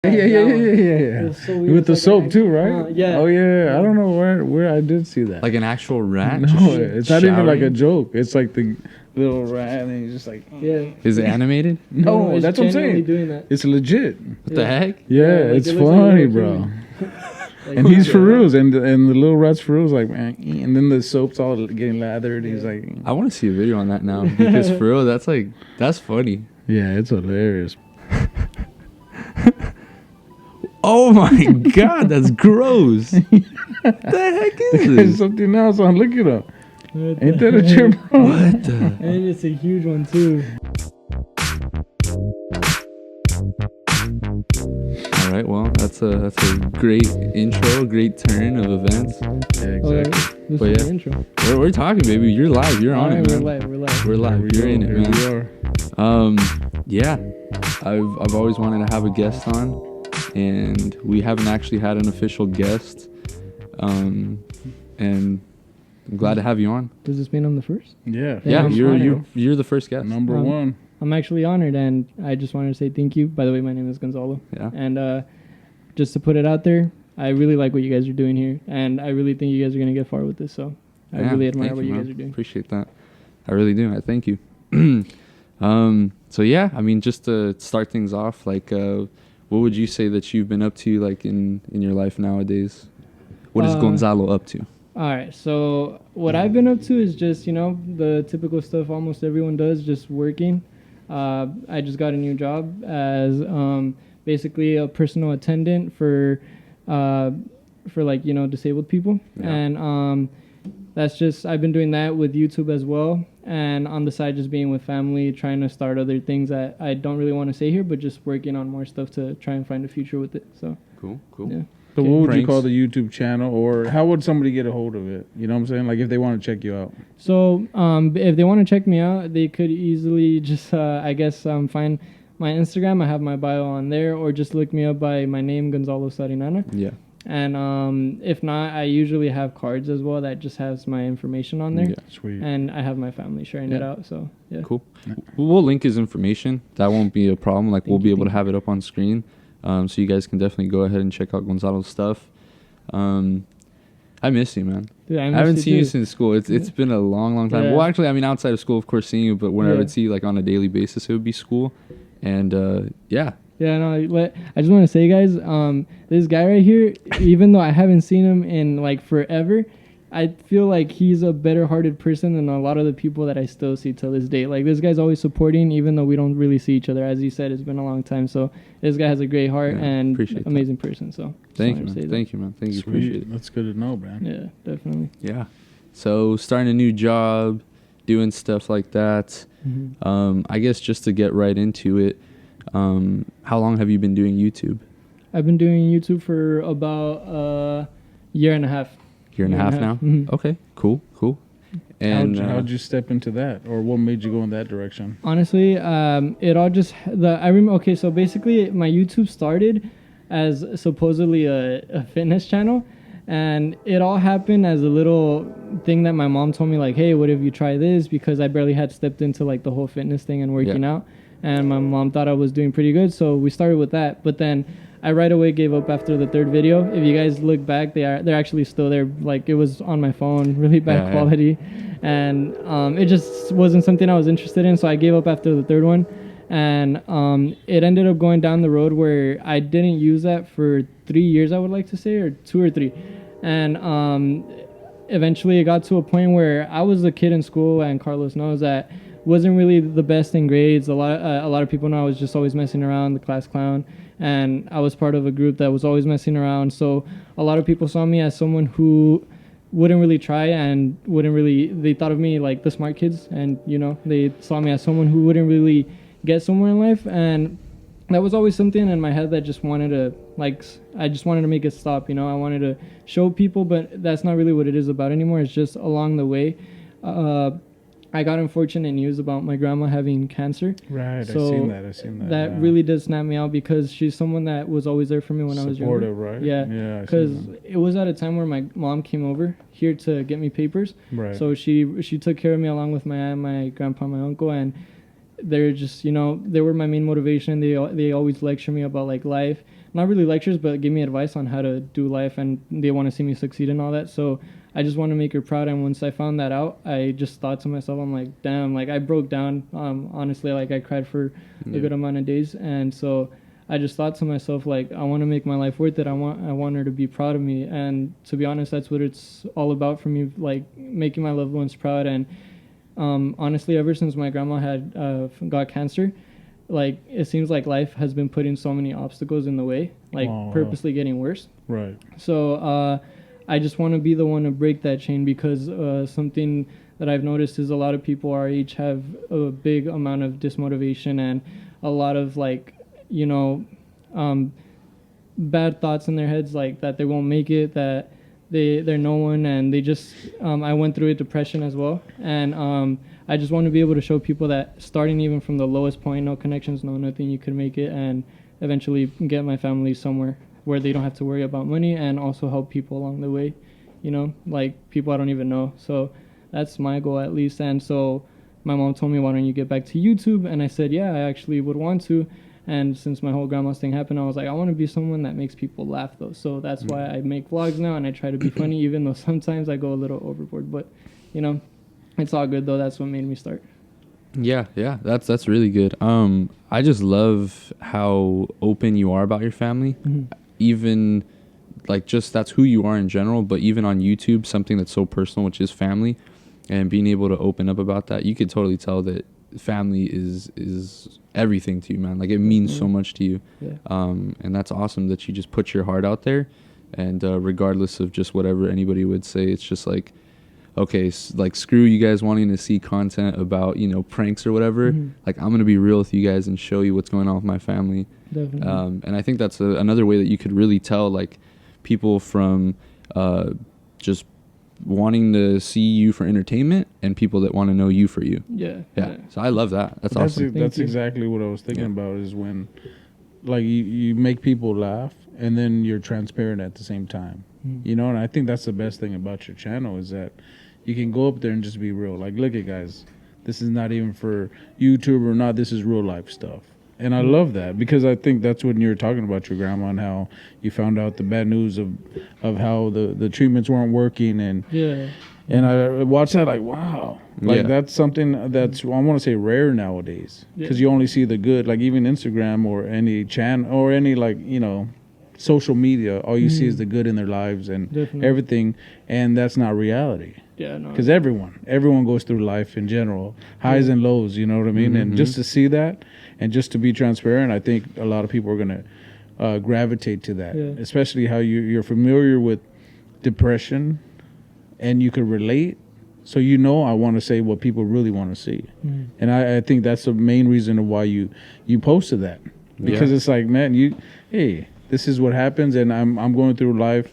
Yeah. So weird. With the soap too, right? Yeah. Oh yeah. I don't know where I did see that. Like an actual rat? No, it's not even like a showering? joke. It's like the little rat, and he's just like, Yeah. Is it animated? no, it's that's what I'm genuinely saying. doing that. It's legit. What the heck? Yeah, like, it's it looks like a funny, little bro. Like, And he's for reals, and the little rat's for reals, like man. And then the soap's all getting lathered. He's like, I want to see a video on that now because for real, that's funny. yeah, it's hilarious. Oh my god, that's gross. What the heck is There's this? something else on. Look it up. What Ain't the that a heck? trip, bro? What the? And it's a huge one too. All right, well, that's a great intro, great turn of events. Yeah, Oh, exactly. this But is yeah. the intro. We're talking, baby. You're live. You're on it, Alright, man. we're live. We're live. You're in it, Here man. we are. Yeah, I've always wanted to have a guest on, and we haven't actually had an official guest. And I'm glad to have you on. Does this mean I'm the first? Yeah. Yeah, I'm you're the first guest. Number one. I'm actually honored, and I just wanted to say thank you. By the way, my name is Gonzalo. Yeah. And just to put it out there, I really like what you guys are doing here, and I really think you guys are going to get far with this. So I Yeah, really admire thank what you man. guys are doing. Appreciate that. I really do. I thank you. So yeah, I mean, just to start things off, like, what would you say that you've been up to, like, in your life nowadays? What is Gonzalo up to? All right, so what I've been up to is just, the typical stuff almost everyone does, just working. I just got a new job as basically a personal attendant for like, disabled people. Yeah. And that's just, I've been doing that with YouTube as well. And on the side, just being with family, trying to start other things that I don't really want to say here, but just working on more stuff to try and find a future with it. So, Cool. yeah. So what would you Pranks. call the YouTube channel, or how would somebody get a hold of it? You know what I'm saying? Like if they want to check you out. So if they want to check me out, they could easily just, find my Instagram. I have my bio on there, or just look me up by my name, Gonzalo Sarinana. Yeah. And if not, I usually have cards as well that just has my information on there. Yeah. Sweet. And I have my family sharing it out. So, yeah. Cool. We'll link his information. That won't be a problem. Like, we'll be able to have it up on screen. So you guys can definitely go ahead and check out Gonzalo's stuff. I miss you, man. Dude, I haven't seen you too. since school. It's been a long time. Yeah. Well, actually, I mean, outside of school, of course, seeing you, but when I Yeah. would see you, like, on a daily basis, it would be school. And, yeah. Yeah, no, I just want to say, guys, this guy right here, even though I haven't seen him in, like, forever, I feel like he's a better-hearted person than a lot of the people that I still see till this day. Like, this guy's always supporting, even though we don't really see each other. As you said, it's been a long time. So this guy has a great heart and appreciate that. amazing person. So just Thank you, wanted to say man. that. Thank you, man. Thank you. Sweet. Appreciate it. That's good to know, man. Yeah, definitely. Yeah. So starting a new job, doing stuff like that. Mm-hmm. I guess just to get right into it, how long have you been doing YouTube? I've been doing YouTube for about a year and a half. Year and a half now? Mhm. Okay, cool. And how'd you step into that, or what made you go in that direction? Honestly, it all just okay, so basically my YouTube started as supposedly a fitness channel, and it all happened as a little thing that my mom told me, like, hey, what if you try this? Because I barely had stepped into like the whole fitness thing and working out, and my mom thought I was doing pretty good, so we started with that. But then I right away gave up after the third video. If you guys look back, they're actually still there. Like, it was on my phone, really bad quality. And it just wasn't something I was interested in, so I gave up after the third one. And it ended up going down the road where I didn't use that for 3 years, I would like to say, or 2 or 3. And eventually it got to a point where I was a kid in school, and Carlos knows that wasn't really the best in grades. A lot of people know I was just always messing around, the class clown, and I was part of a group that was always messing around. So a lot of people saw me as someone who wouldn't really try and they thought of me like the smart kids, and they saw me as someone who wouldn't really get somewhere in life. And that was always something in my head that just wanted to, I just wanted to make it stop. I wanted to show people, but that's not really what it is about anymore. It's just along the way, I got unfortunate news about my grandma having cancer. Right, So I seen that. That really did snap me out, because she's someone that was always there for me when I was younger. Supportive, right? Yeah, Yeah, because it was at a time where my mom came over here to get me papers. Right. So she took care of me along with my aunt, my grandpa, my uncle, and they're just, they were my main motivation. They always lecture me about like life. not really lectures, but give me advice on how to do life, and they want to see me succeed and all that. So I just want to make her proud. And once I found that out, I just thought to myself, I'm like, damn, like I broke down. Honestly, like I cried for a good amount of days. And so I just thought to myself, like, I want to make my life worth it. I want her to be proud of me. And to be honest, that's what it's all about for me, like making my loved ones proud. And honestly, ever since my grandma had got cancer, like it seems like life has been putting so many obstacles in the way, like purposely getting worse. Right. So I just want to be the one to break that chain, because something that I've noticed is a lot of people our age have a big amount of dismotivation and a lot of like, you know, bad thoughts in their heads, like that they won't make it, that they're no one, and they just I went through a depression as well, and I just want to be able to show people that starting even from the lowest point, no connections, no nothing, you could make it, and eventually get my family somewhere where they don't have to worry about money, and also help people along the way, you know, like people I don't even know. So that's my goal at least. And so my mom told me, why don't you get back to YouTube? And I said, yeah, I actually would want to. And since my whole grandma's thing happened, I was like, I want to be someone that makes people laugh though. So that's why I make vlogs now, and I try to be funny, even though sometimes I go a little overboard, but you know, it's all good though. That's what made me start. Yeah, that's really good. I just love how open you are about your family. Mm-hmm. Even like just that's who you are in general, but even on YouTube, something that's so personal, which is family, and being able to open up about that, you could totally tell that family is everything to you, man. Like it means so much to you. Yeah. And that's awesome that you just put your heart out there, and regardless of just whatever anybody would say, it's just like, okay, like screw you guys wanting to see content about, you know, pranks or whatever. Like I'm gonna be real with you guys and show you what's going on with my family. Definitely. And I think that's another way that you could really tell like people from just wanting to see you for entertainment and people that want to know you for you. Yeah. So I love that. That's awesome. That's exactly what I was thinking about, is when like you make people laugh and then you're transparent at the same time. You know, and I think that's the best thing about your channel, is that you can go up there and just be real. Like, look at guys, this is not even for YouTube or not, this is real life stuff. And I love that, because I think that's when you were talking about your grandma and how you found out the bad news of how the treatments weren't working, and I watched that like, wow, like that's something that's, I want to say, rare nowadays, because you only see the good. Like even Instagram or any channel or any, like, you know, social media, all you see is the good in their lives and everything, and that's not reality. Yeah, no. Because everyone goes through life in general, highs and lows, you know what I mean? And just to see that and just to be transparent, I think a lot of people are going to gravitate to that, especially how you're familiar with depression and you can relate. So, you know, I want to say what people really want to see. And I think that's the main reason of why you posted that. Because it's like, man, hey, this is what happens, and I'm going through life.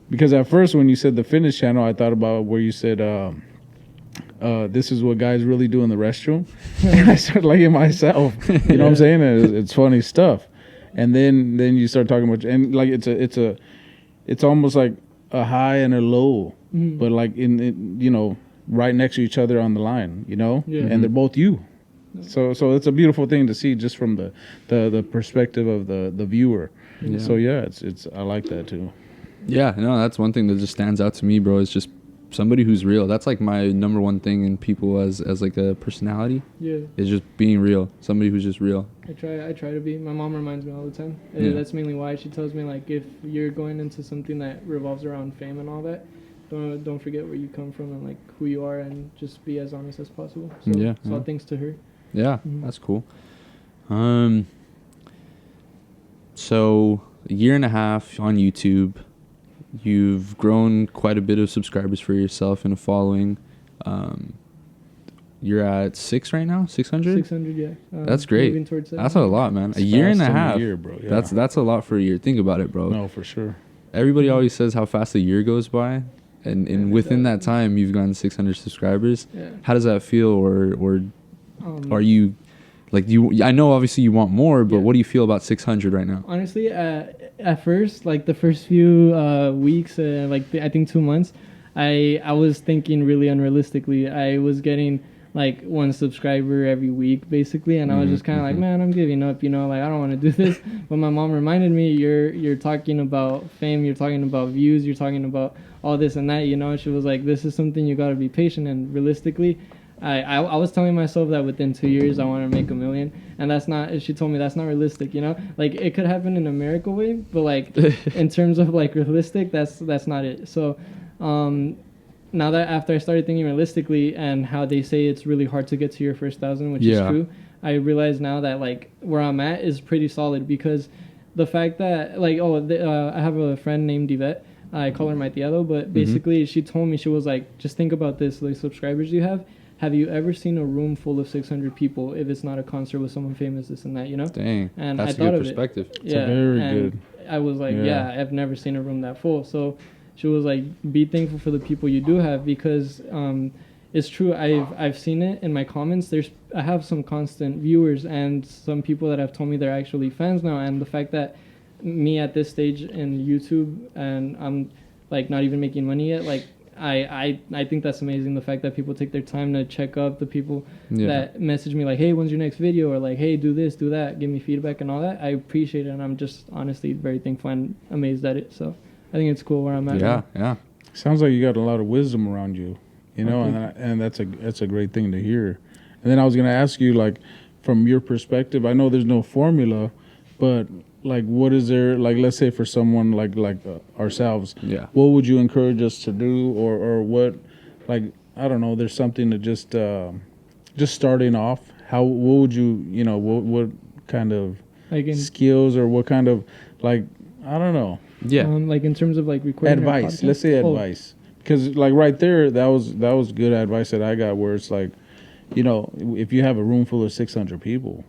Because at first, when you said the fitness channel, I thought about where you said, this is what guys really do in the restroom. And I started liking myself. You know what I'm saying? It's funny stuff. And then you start talking about, and like it's almost like a high and a low, but like in you know, right next to each other on the line, you know, and they're both you. So it's a beautiful thing to see, just from the perspective of the viewer. So it's I like that too. Yeah, no, that's one thing that just stands out to me, bro. Is just somebody who's real. That's like my number one thing in people as like a personality. Yeah, is just being real. Somebody who's just real. I try to be. My mom reminds me all the time. That's mainly why she tells me, like, if you're going into something that revolves around fame and all that, don't forget where you come from and like who you are, and just be as honest as possible. So all thanks to her. Yeah, that's cool. So a year and a half on YouTube. You've grown quite a bit of subscribers for yourself and a following. You're at 6 right now? 600? 600, yeah. That's great. Moving towards 700. That's a lot, man. A year and a half. Year, bro. Yeah. That's a lot for a year. Think about it, bro. No, for sure. Everybody always says how fast a year goes by, and within that time, you've gotten 600 subscribers. Yeah. How does that feel, or are you... Like, I know obviously you want more, but what do you feel about 600 right now? Honestly, at first, like the first few weeks, I think 2 months, I was thinking really unrealistically. I was getting like 1 subscriber every week basically, and I was just kind of like, man, I'm giving up, you know, like I don't want to do this. But my mom reminded me, you're talking about fame, you're talking about views, you're talking about all this and that, you know. She was like, this is something you got to be patient. And realistically, I was telling myself that within 2 years I want to make $1 million, and that's not, she told me that's not realistic, you know. Like it could happen in a miracle way, but like in terms of like realistic, that's not it. So now that after I started thinking realistically and how they say it's really hard to get to your first 1,000, which is true, I realize now that like where I'm at is pretty solid, because the fact that like, I have a friend named Yvette. I call her my tiado, but basically she told me, she was like, just think about this, the subscribers you have. Have you ever seen a room full of 600 people if it's not a concert with someone famous, this and that, you know? Dang, and that's I a thought good of perspective. It. Yeah, very and good. I was like, I've never seen a room that full. So she was like, be thankful for the people you do have, because it's true. I've seen it in my comments. I have some constant viewers and some people that have told me they're actually fans now. And the fact that me at this stage in YouTube and I'm like not even making money yet, like I think that's amazing. The fact that people take their time to check up, the people that message me like, hey, when's your next video, or like, hey, do this, do that, give me feedback and all that, I appreciate it, and I'm just honestly very thankful and amazed at it. So I think it's cool where I'm at now. Sounds like you got a lot of wisdom around you, you know. And that's a great thing to hear. And then I was gonna ask you, like, from your perspective, I know there's no formula, but like, what is there, like, let's say for someone like ourselves, what would you encourage us to do, or what, like, I don't know, there's something to just starting off, what would you, you know, what kind of skills, or what kind of, like, I don't know, like in terms of like recording advice, let's say advice, because like right there, that was good advice that I got, where it's like, you know, if you have a room full of 600 people,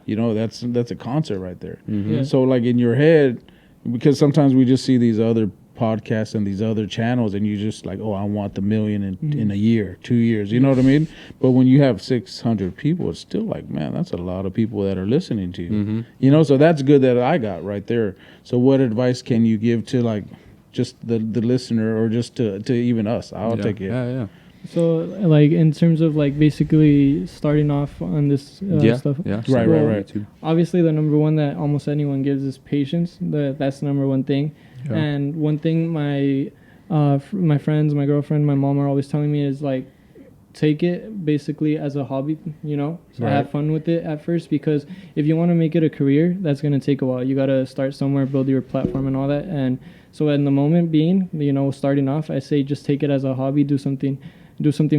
you know, that's a concert right there. So like in your head, because sometimes we just see these other podcasts and these other channels, and you just like, oh, I want the million in a year, 2 years, you know what I mean? But when you have 600 people, it's still like, man, that's a lot of people that are listening to you. You know, so that's good that I got right there. So what advice can you give to like just the listener, or just to even us? I'll take it. So, like, in terms of, like, basically starting off on this stuff. Right. Obviously, the number one that almost anyone gives is patience. That's the number one thing. And one thing my friends, my girlfriend, my mom are always telling me is, like, take it basically as a hobby, you know? So have fun with it at first, because if you want to make it a career, that's going to take a while. You got to start somewhere, build your platform and all that. And so in the moment being, you know, starting off, I say just take it as a hobby, do something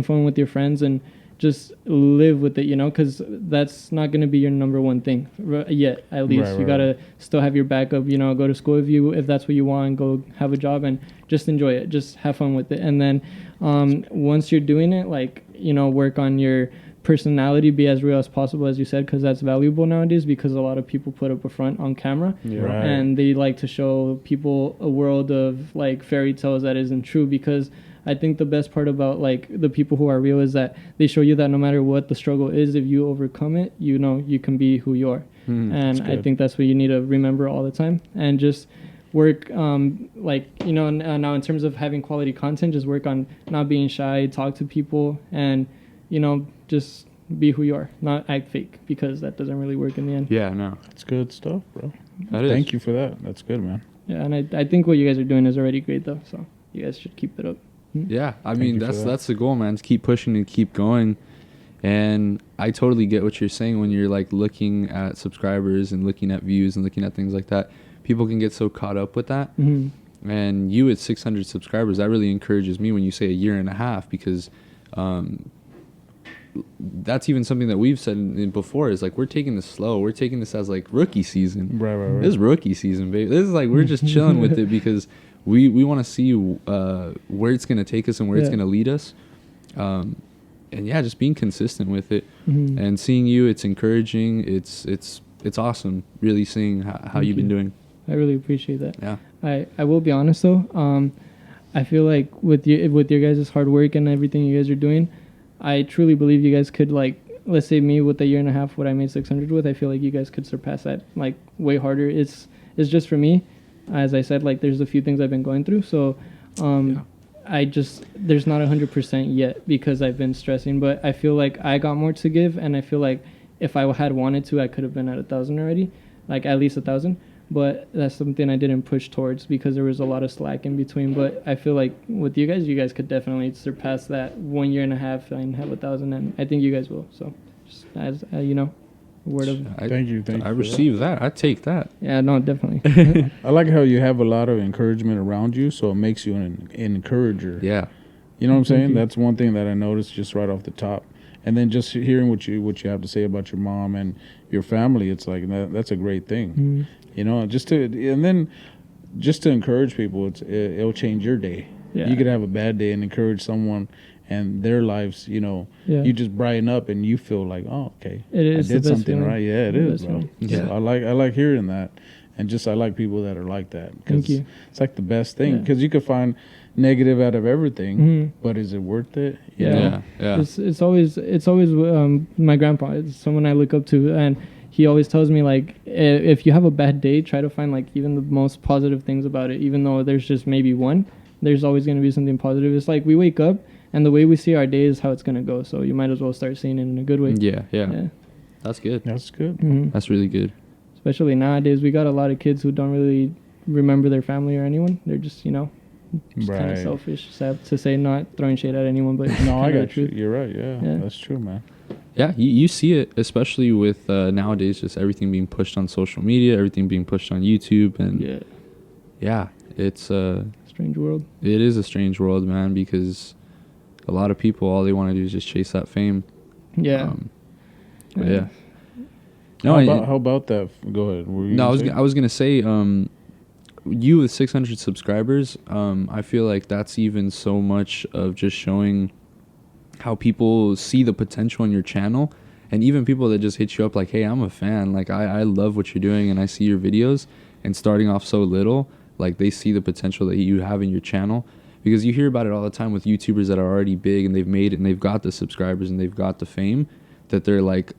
fun with your friends, and just live with it, you know, because that's not going to be your number one thing yet, at least. You got to still have your backup, you know, go to school if that's what you want, go have a job, and just enjoy it, just have fun with it. And then once you're doing it, like, you know, work on your personality, be as real as possible, as you said, because that's valuable nowadays, because a lot of people put up a front on camera, and they like to show people a world of like fairy tales that isn't true. Because I think the best part about like the people who are real is that they show you that no matter what the struggle is, if you overcome it, you know, you can be who you are. And I think that's what you need to remember all the time, and just work like, you know, now in terms of having quality content, just work on not being shy, talk to people, and, you know, just be who you are, not act fake, because that doesn't really work in the end. That's good stuff, bro. Thank you for that. That's good, man. And I think what you guys are doing is already great, though, so you guys should keep it up. I mean, that's the goal, man, to keep pushing and keep going. And I totally get what you're saying when you're like looking at subscribers and looking at views and looking at things like that. People can get so caught up with that. And you at 600 subscribers, that really encourages me when you say a year and a half, because that's even something that we've said before, is like, we're taking this slow. We're taking this as like rookie season. Right. This is rookie season, baby. This is like, we're just chilling with it, because we want to see where it's going to take us and where it's going to lead us. And just being consistent with it, and seeing you, it's encouraging. It's awesome, really seeing how you've been doing. I really appreciate that. I will be honest though. I feel like with your guys' hard work and everything you guys are doing, I truly believe you guys could, like, let's say me with a year and a half, what I made 600 with, I feel like you guys could surpass that, like, way harder. It's just for me, as I said, like, there's a few things I've been going through, so there's not 100% yet because I've been stressing, but I feel like I got more to give, and I feel like if I had wanted to, I could have been at 1,000 already, like at least 1,000. But that's something I didn't push towards because there was a lot of slack in between. But I feel like with you guys could definitely surpass that 1 year and a half and have 1,000, and I think you guys will. So, just as word of. Thank you. I received that. I take that. Yeah, no, definitely. I like how you have a lot of encouragement around you, so it makes you an encourager. Yeah. You know what I'm saying? That's one thing that I noticed just right off the top. And then just hearing what you have to say about your mom and your family, it's like that's a great thing. Mm-hmm. You know, just to encourage people, it'll change your day. Yeah. You could have a bad day and encourage someone and their lives, you just brighten up and you feel like, oh, okay, it is I did something feeling. right. Yeah, it is, bro. Yeah. So I like hearing that, and I like people that are like that. Thank you. It's like the best thing because you could find negative out of everything, but is it worth it? You know? Yeah. It's always my grandpa. It's someone I look up to, and he always tells me, like, if you have a bad day, try to find like even the most positive things about it, even though there's just maybe one. There's always going to be something positive. It's like we wake up, and the way we see our day is how it's going to go. So you might as well start seeing it in a good way. Yeah. That's good. That's good. Mm-hmm. That's really good. Especially nowadays, we got a lot of kids who don't really remember their family or anyone. They're just, kind of selfish. Sad to say, not throwing shade at anyone, but no, I got you. truth. You're right. Yeah, that's true, man. Yeah, you see it, especially with nowadays, just everything being pushed on social media, everything being pushed on YouTube, and it's strange world. It is a strange world, man, because a lot of people, all they want to do is just chase that fame. Yeah. Yeah. No, how about that? Go ahead. I was gonna say, you with 600 subscribers, I feel like that's even so much of just showing how people see the potential in your channel, and even people that just hit you up like, hey, I'm a fan, like I love what you're doing and I see your videos, and starting off so little, like they see the potential that you have in your channel, because you hear about it all the time with YouTubers that are already big and they've made it and they've got the subscribers and they've got the fame, that they're like,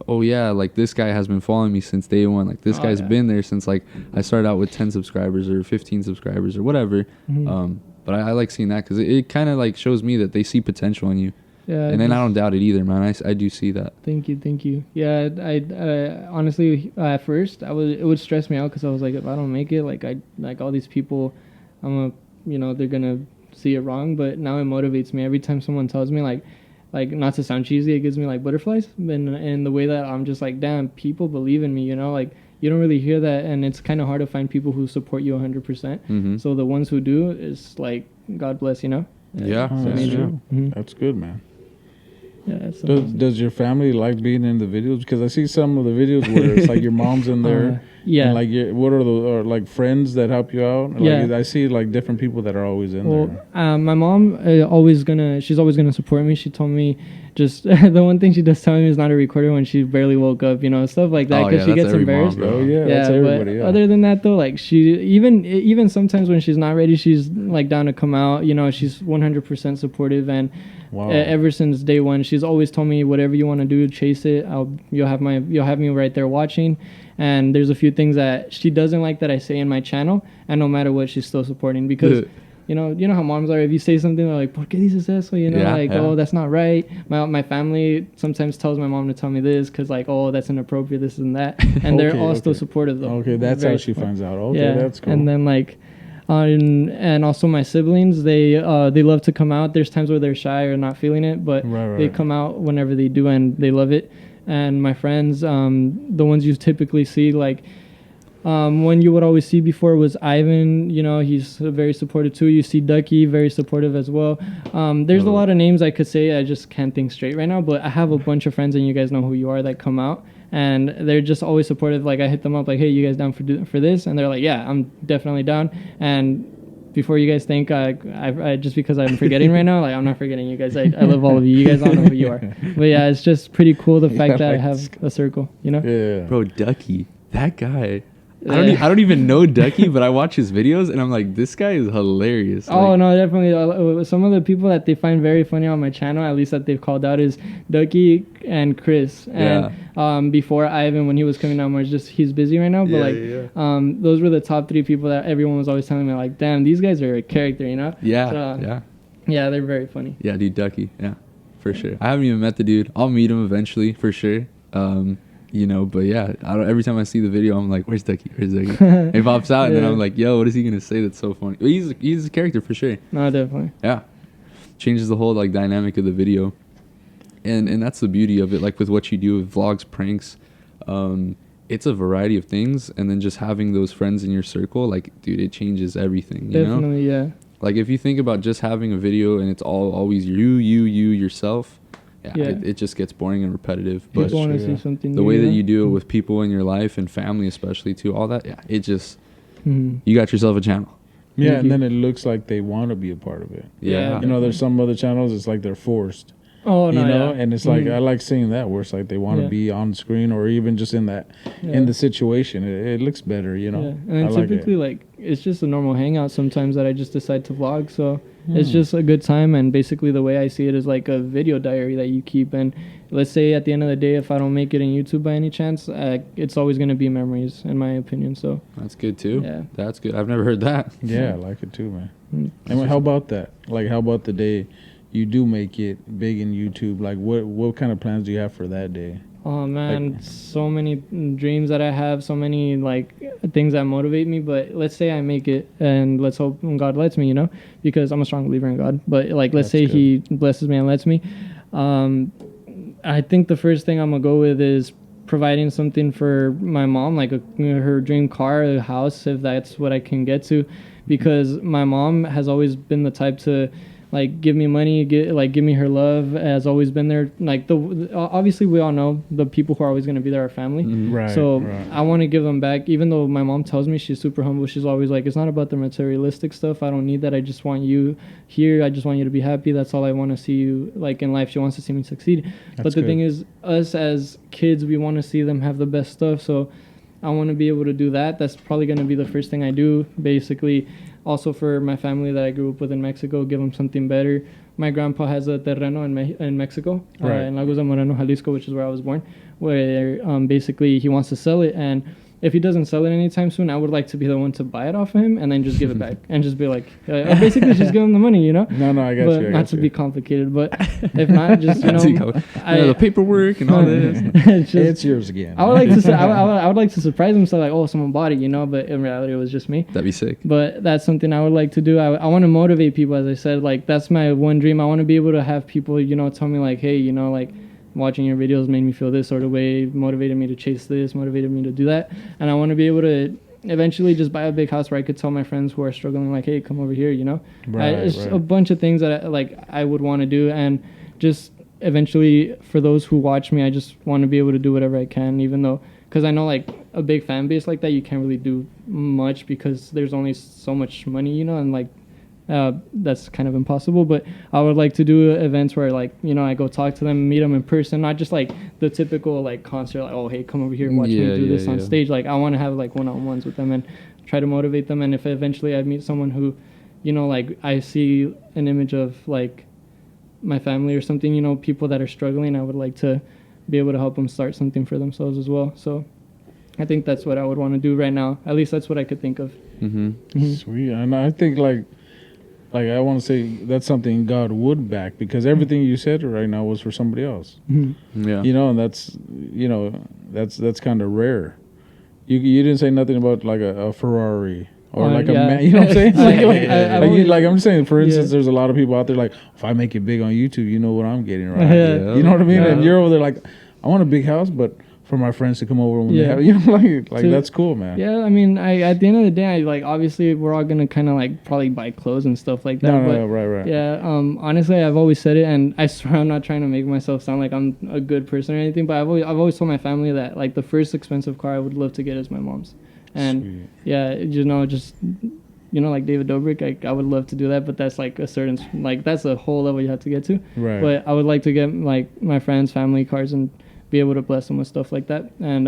oh yeah, like this guy has been following me since day one, like this guy's been there since like I started out with 10 subscribers or 15 subscribers or whatever. But I like seeing that because it kind of like shows me that they see potential in you. Yeah, and then I don't doubt it either, man. I do see that. Thank you. Yeah, I honestly at first it would stress me out because I was like, if I don't make it, like all these people, they're gonna see it wrong. But now it motivates me every time someone tells me like not to sound cheesy, it gives me like butterflies, and the way that I'm just like, damn, people believe in me, like you don't really hear that, and it's kind of hard to find people who support you 100%. So the ones who do, is like, God bless, Yeah, that's true. That's good, man. Yeah. Does your family like being in the videos? Because I see some of the videos where it's like your mom's in there. Yeah. And like, what are like friends that help you out? Like, I see like different people that are always in there. My mom she's always gonna support me. She told me just the one thing she does tell me is not to record her when she barely woke up, stuff like that, because she gets embarrassed. That's everybody. But other than that, though, like she even sometimes when she's not ready, she's like down to come out. She's 100% supportive, and ever since day one, she's always told me, whatever you want to do, chase it. You'll have me right there watching. And there's a few things that she doesn't like that I say in my channel, and no matter what, she's still supporting, because you know how moms are. If you say something, they're like, "¿Por qué dices eso?" Oh, that's not right. My family sometimes tells my mom to tell me this because like, oh, that's inappropriate, this and that, and they're all still supportive though. Okay, that's how she finds out. Okay, that's cool. And then like, and also my siblings, they love to come out. There's times where they're shy or not feeling it, but they come out whenever they do, and they love it. And my friends, the ones you typically see, like one you would always see before was Ivan. He's very supportive too. You see Ducky, very supportive as well. There's a lot of names I could say. I just can't think straight right now. But I have a bunch of friends, and you guys know who you are, that come out, and they're just always supportive. Like I hit them up, like, "Hey, you guys down for this?" And they're like, "Yeah, I'm definitely down." And before you guys think I just because I'm forgetting right now, like I'm not forgetting you guys. I love all of you. You guys all know who you are. But yeah, it's just pretty cool the fact that I have a circle. Yeah. Bro, Ducky, that guy. I don't even know Ducky, but I watch his videos and I'm like, this guy is hilarious. Oh no, definitely. Some of the people that they find very funny on my channel, at least that they've called out, is Ducky and Chris. And before Ivan, when he was coming out more, he's busy right now. But those were the top 3 people that everyone was always telling me, like, damn, these guys are a character, Yeah. Yeah, they're very funny. Yeah, dude, Ducky. Yeah, for sure. I haven't even met the dude. I'll meet him eventually, for sure. You know, but yeah, every time I see the video, I'm like, where's Ducky? Where's Ducky? He pops out, and then I'm like, yo, what is he gonna say that's so funny? But he's a character for sure. No, definitely. Yeah, changes the whole like dynamic of the video, and that's the beauty of it. Like with what you do with vlogs, pranks, it's a variety of things, and then just having those friends in your circle, like, dude, it changes everything. You know? Definitely, yeah. Like if you think about just having a video and it's always you yourself. Yeah. It just gets boring and repetitive. But people want to see something the new, way that you do it with people in your life and family especially too, all that, it just, you got yourself a channel. Yeah, and then it looks like they want to be a part of it. Yeah. You know, there's some other channels, it's like they're forced. Oh, no, you know, yeah. and it's like, I like seeing that where it's like they want to be on screen or even just in that, in the situation. It looks better, you know. Yeah. And then typically, like, it's just a normal hangout sometimes that I just decide to vlog. So it's just a good time. And basically the way I see it is like a video diary that you keep. And let's say at the end of the day, if I don't make it in YouTube by any chance, it's always going to be memories, in my opinion. So that's good too. Yeah. That's good. I've never heard that. Yeah, I like it too, man. And how about that? Like, how about the day you do make it big in YouTube? Like, what kind of plans do you have for that day? Oh man, like, so many dreams that I have, so many like things that motivate me. But let's say I make it, and let's hope God lets me, you know, because I'm a strong believer in God. But like, let's say He blesses me and lets me. I think the first thing I'm gonna go with is providing something for my mom, like her dream car, a house, if that's what I can get to, because my mom has always been the type to like give me money, give me her love, has always been there. Like obviously we all know the people who are always going to be there are family. Right. So I want to give them back, even though my mom tells me she's super humble. She's always like, it's not about the materialistic stuff. I don't need that. I just want you here. I just want you to be happy. That's all I want to see you like in life. She wants to see me succeed. But the thing is, us as kids, we want to see them have the best stuff. So I want to be able to do that. That's probably going to be the first thing I do, basically. Also for my family that I grew up with in Mexico, give them something better. My grandpa has a terreno in Mexico, in Lagos de Moreno, Jalisco, which is where I was born, where basically he wants to sell it. And if he doesn't sell it anytime soon, I would like to be the one to buy it off of him and then just give it back and just be like, basically just give him the money, you know? No, I got you. Not to be complicated, but if not, just, you know. The paperwork and all this. It's yours again. I would like to say, I would like to surprise him, so like, oh, someone bought it, you know, but in reality, it was just me. That'd be sick. But that's something I would like to do. I want to motivate people, as I said. Like, that's my one dream. I want to be able to have people, you know, tell me like, hey, you know, like, watching your videos made me feel this sort of way, motivated me to chase this, motivated me to do that. And I want to be able to eventually just buy a big house where I could tell my friends who are struggling, like, hey, come over here, you know? It's a bunch of things that I would want to do. And just eventually, for those who watch me, I just want to be able to do whatever I can, even though, because I know, like, a big fan base like that, you can't really do much because there's only so much money, you know, and, like, that's kind of impossible. But I would like to do events where, like, you know, I go talk to them, meet them in person, not just like the typical like concert, like, oh, hey, come over here and watch me do this on stage. Like, I want to have like one-on-ones with them and try to motivate them. And if eventually I meet someone who, you know, like, I see an image of like my family or something, you know, people that are struggling, I would like to be able to help them start something for themselves as well. So I think that's what I would want to do right now. At least that's what I could think of. Sweet. And I think like I want to say that's something God would back, because everything you said right now was for somebody else. Yeah. You know, and that's, you know, that's kind of rare. You didn't say nothing about like a Ferrari or like a man, you know what I'm saying? Like I'm saying, for instance, there's a lot of people out there like, if I make it big on YouTube, you know what I'm getting, right? You know what I mean? And you're over there like, I want a big house, but for my friends to come over when they have, you know, like so, that's cool, man. Yeah, I mean, at the end of the day, like, obviously we're all gonna kind of like probably buy clothes and stuff like that. No, right. Yeah, honestly, I've always said it, and I swear I'm not trying to make myself sound like I'm a good person or anything, but I've always told my family that like the first expensive car I would love to get is my mom's, and Sweet. Yeah, you know, just, you know, like David Dobrik, like, I would love to do that, but that's like a certain, like, that's a whole level you have to get to. Right. But I would like to get like my friends' family cars and be able to bless them with stuff like that. And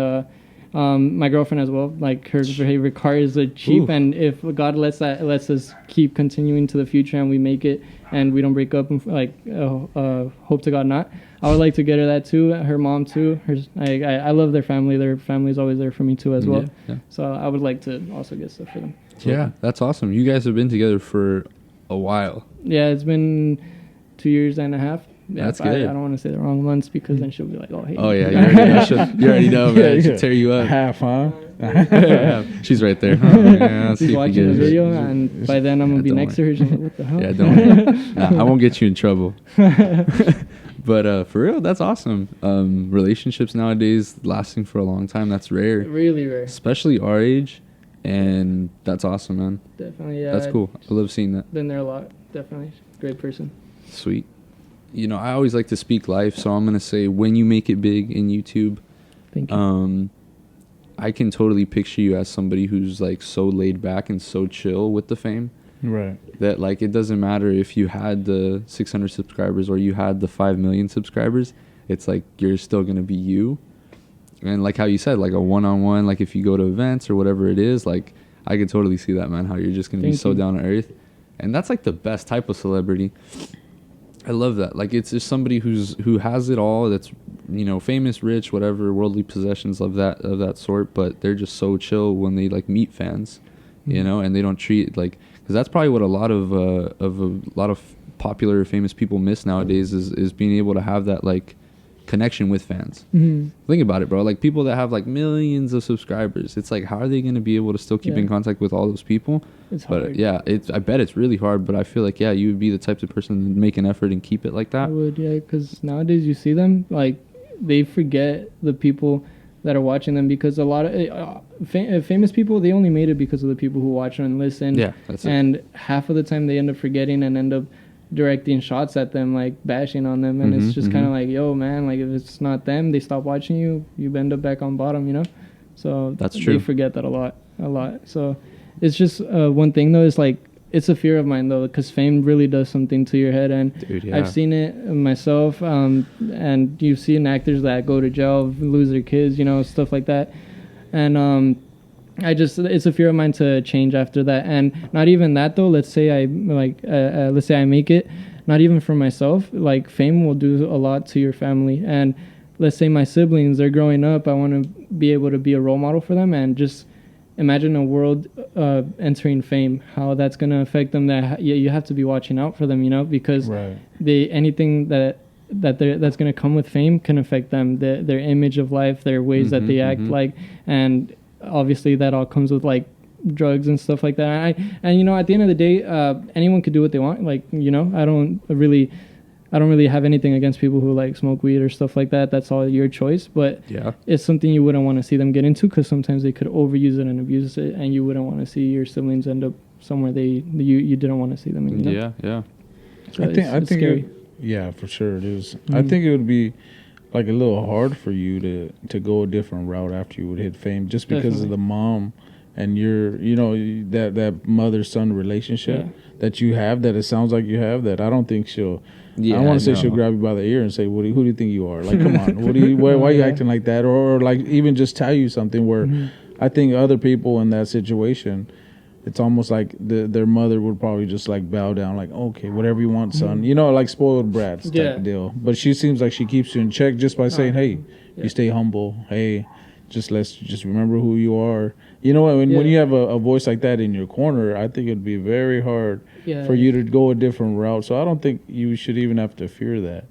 my girlfriend as well, like, her favorite car is a Jeep. Ooh. And if God lets us keep continuing to the future and we make it and we don't break up, and like hope to God not, I would like to get her that too. Her mom too. I love their family. Their family is always there for me too as well. So I would like to also get stuff for them. Yeah, that's awesome. You guys have been together for a while. Yeah, it's been 2 years and a half. Yeah, That's good. I don't want to say the wrong months because then she'll be like, oh, hey. Oh, yeah. You already know, man. She'll tear you up. Half, huh? Yeah, she's right there. Oh, yeah, She's watching the video, and by then I'm going to be next to her. She's like, what the hell? Yeah, don't worry. Nah, I won't get you in trouble. But for real, that's awesome. Relationships nowadays lasting for a long time, that's rare. Really rare. Especially our age. And that's awesome, man. Definitely, yeah. That's cool. I love seeing that. Been there a lot. Definitely. Great person. Sweet. You know, I always like to speak life, so I'm going to say when you make it big in YouTube, Thank you. I can totally picture you as somebody who's like so laid back and so chill with the fame. Right. That like it doesn't matter if you had the 600 subscribers or you had the 5 million subscribers. It's like you're still going to be you. And like how you said, like a one-on-one, like if you go to events or whatever it is, like I could totally see that, man, how you're just going to be so down to earth. And that's like the best type of celebrity. I love that. Like it's just somebody who has it all, that's, you know, famous, rich, whatever, worldly possessions of that sort, but they're just so chill when they like meet fans, you know, and they don't treat like, because that's probably what a lot of popular famous people miss nowadays is being able to have that like connection with fans. Think about it, bro. Like people that have like millions of subscribers, it's like, how are they going to be able to still keep in contact with all those people? It's hard. Yeah, I bet it's really hard, but I feel like, yeah, you would be the type of person to make an effort and keep it like that. I would, yeah, because nowadays you see them, like, they forget the people that are watching them, because a lot of famous people, they only made it because of the people who watch and listen. Yeah, that's it. And half of the time they end up forgetting and end up directing shots at them, like bashing on them, and it's just kind of like, yo, man, like if it's not them, they stop watching you, you end up back on bottom, you know. So that's true. They forget that a lot. So it's just one thing though, is like, it's a fear of mine though, because fame really does something to your head, and dude, yeah. I've seen it myself, and you've seen actors that go to jail, lose their kids, you know, stuff like that, and it's a fear of mine to change after that. And not even that though, let's say I make it, not even for myself, like fame will do a lot to your family. And let's say my siblings, they're growing up, I want to be able to be a role model for them, and just imagine a world entering fame, how that's going to affect them. That you have to be watching out for them, you know, because anything that's going to come with fame can affect them, their image of life, their ways that they act like, and obviously that all comes with like drugs and stuff like that. And you know, at the end of the day, anyone could do what they want. Like, you know, I don't really have anything against people who like smoke weed or stuff like that. That's all your choice. But it's something you wouldn't want to see them get into, because sometimes they could overuse it and abuse it, and you wouldn't want to see your siblings end up somewhere you didn't want to see them in, you know? Yeah. So I think scary. Yeah, for sure it is. I think it would be like a little hard for you to go a different route after you would hit fame, just because of the mom and you know, that mother-son relationship that you have, that it sounds like you have, that I don't think she'll. I don't want to say she'll grab you by the ear and say, who do you think you are? Like, come on, why are you acting like that? Or like even just tell you something where I think other people in that situation, it's almost like their mother would probably just like bow down, like, okay, whatever you want, son. You know, like spoiled brats type of deal. But she seems like she keeps you in check just by saying, hey, you stay humble. Hey, let's remember who you are. You know, when you have a voice like that in your corner, I think it'd be very hard for you to go a different route. So I don't think you should even have to fear that,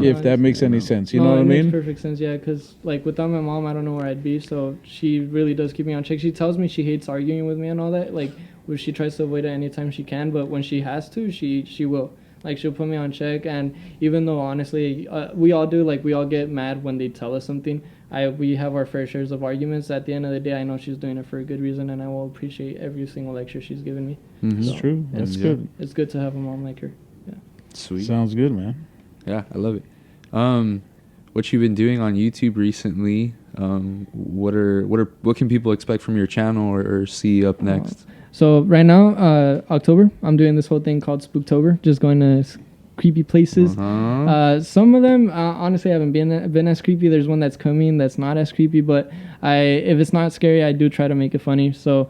if that makes any sense. You know what I mean? It makes perfect sense, yeah, because like without my mom, I don't know where I'd be. So she really does keep me on check. She tells me she hates arguing with me and all that. Like, she tries to avoid it anytime she can, but when she has to, she will. Like, she'll put me on check. And even though honestly we all do, like, we all get mad when they tell us something, we have our fair shares of arguments. At the end of the day, I know she's doing it for a good reason, and I will appreciate every single lecture she's given me. It's true. That's good. It's good to have a mom like her. Yeah. Sweet. Sounds good, man. Yeah, I love it. What you've been doing on YouTube recently? What can people expect from your channel or see up next? So right now, October, I'm doing this whole thing called Spooktober, just going to creepy places. Some of them, honestly, haven't been as creepy. There's one that's coming that's not as creepy, but if it's not scary, I do try to make it funny. So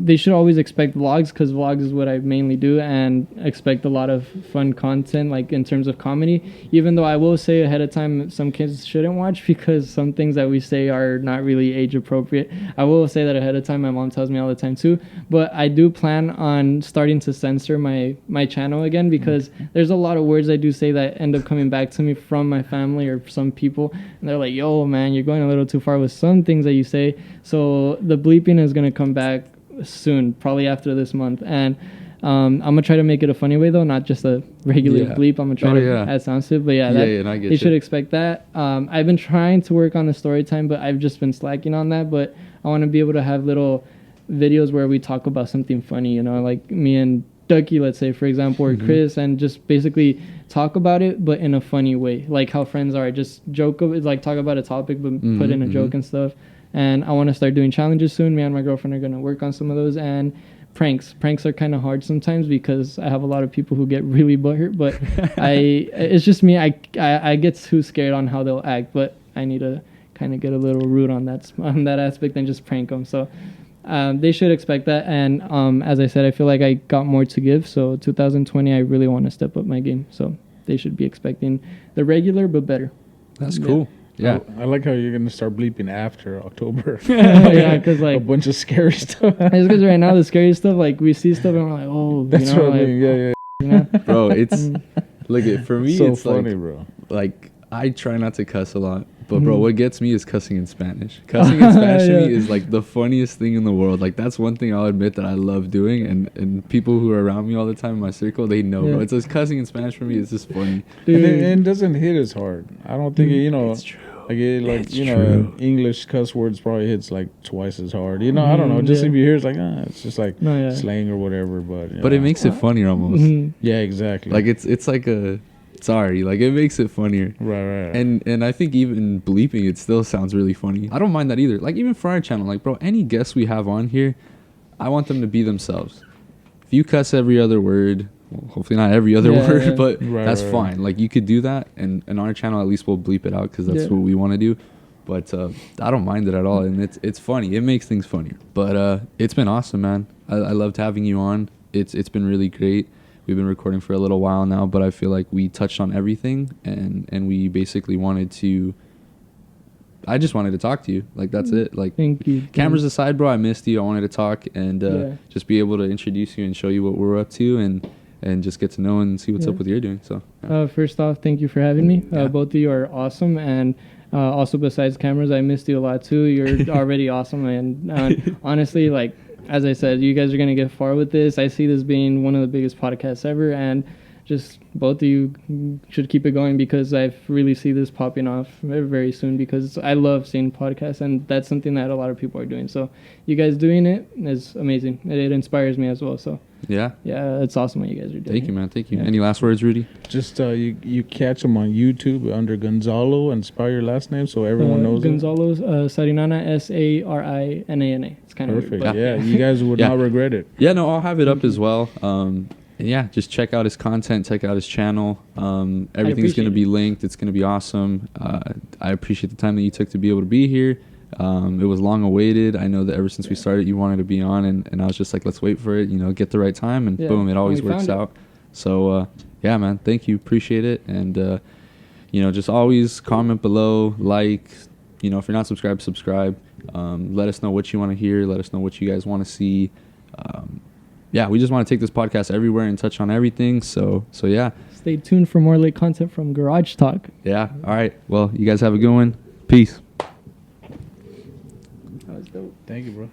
they should always expect vlogs, because vlogs is what I mainly do, and expect a lot of fun content, like in terms of comedy. Even though I will say ahead of time, some kids shouldn't watch because some things that we say are not really age appropriate. I will say that ahead of time. My mom tells me all the time too. But I do plan on starting to censor my channel again, because there's a lot of words I do say that end up coming back to me from my family or some people, and they're like, yo man, you're going a little too far with some things that you say. So the bleeping is going to come back soon, probably after this month, and I'm gonna try to make it a funny way though, not just a regular bleep. I'm gonna try to add sounds to it, but they should expect that. I've been trying to work on the story time, but I've just been slacking on that. But I want to be able to have little videos where we talk about something funny, you know, like me and Ducky, let's say, for example, or Chris, and just basically talk about it, but in a funny way, like how friends are, just joke of it, like talk about a topic, but put in a joke and stuff. And I want to start doing challenges soon. Me and my girlfriend are going to work on some of those. And pranks are kind of hard sometimes because I have a lot of people who get really butthurt, but it's just me. I get too scared on how they'll act, but I need to kind of get a little rude on that aspect and just prank them. So they should expect that. And as I said, I feel like I got more to give. So 2020, I really want to step up my game. So they should be expecting the regular, but better. That's cool. Yeah, I like how you're gonna start bleeping after October. Yeah, because like a bunch of scary stuff. It's because right now the scary stuff, like we see stuff and we're like, oh, that's what I mean. Yeah. You know? Bro, it's look at for me. So it's funny, like, bro. Like I try not to cuss a lot, but bro, what gets me is cussing in Spanish. Cussing in Spanish to me is like the funniest thing in the world. Like that's one thing I'll admit that I love doing, and people who are around me all the time in my circle, they know. Bro, it's just cussing in Spanish for me is just funny. And it doesn't hit as hard. I don't think It's true. Like English cuss words probably hits like twice as hard. You know, I don't know. Just if you hear, it's like it's just like slang or whatever. But it makes it funnier almost. Yeah, exactly. Like it's like a sorry, like it makes it funnier. Right. And I think even bleeping it still sounds really funny. I don't mind that either. Like even for our channel, like bro, any guests we have on here, I want them to be themselves. If you cuss every other word, well, hopefully not every other word, but that's fine. Like you could do that, and on our channel at least we'll bleep it out because that's what we want to do. But I don't mind it at all, and it's funny. It makes things funnier. But it's been awesome, man. I loved having you on. It's been really great. We've been recording for a little while now, but I feel like we touched on everything, and we basically I just wanted to talk to you. Like that's it. Like thank you. Cameras aside, bro, I missed you. I wanted to talk and just be able to introduce you and show you what we're up to, and just get to know and see what's up with your doing. So first off, thank you for having me. Both of you are awesome, and also besides cameras, I missed you a lot too. You're already awesome, and honestly, like as I said, you guys are gonna get far with this. I see this being one of the biggest podcasts ever, and just both of you should keep it going, because I really see this popping off very, very soon, because I love seeing podcasts, and that's something that a lot of people are doing. So you guys doing it is amazing. It inspires me as well. So yeah, it's awesome what you guys are doing. Thank you, man. Thank you. Any last words, Rudy? Just you catch them on YouTube under Gonzalo, and spell your last name so everyone knows Gonzalo, Sarinana, Sarinana. It's kind of perfect. Weird, you guys would not regret it. Yeah, no, I'll have it up as well. And yeah, just check out his content, check out his channel. Everything's going to be linked. It's going to be awesome. I appreciate the time that you took to be able to be here. It was long awaited. I know that ever since we started, you wanted to be on, and I was just like, let's wait for it, get the right time, and boom, it always works out. So, yeah, man, thank you. Appreciate it. And, just always comment below, like, if you're not subscribed, subscribe. Let us know what you want to hear. Let us know what you guys want to see. Yeah, we just want to take this podcast everywhere and touch on everything. So yeah. Stay tuned for more late content from Garage.Talk. Yeah. All right. Well, you guys have a good one. Peace. That was dope. Thank you, bro.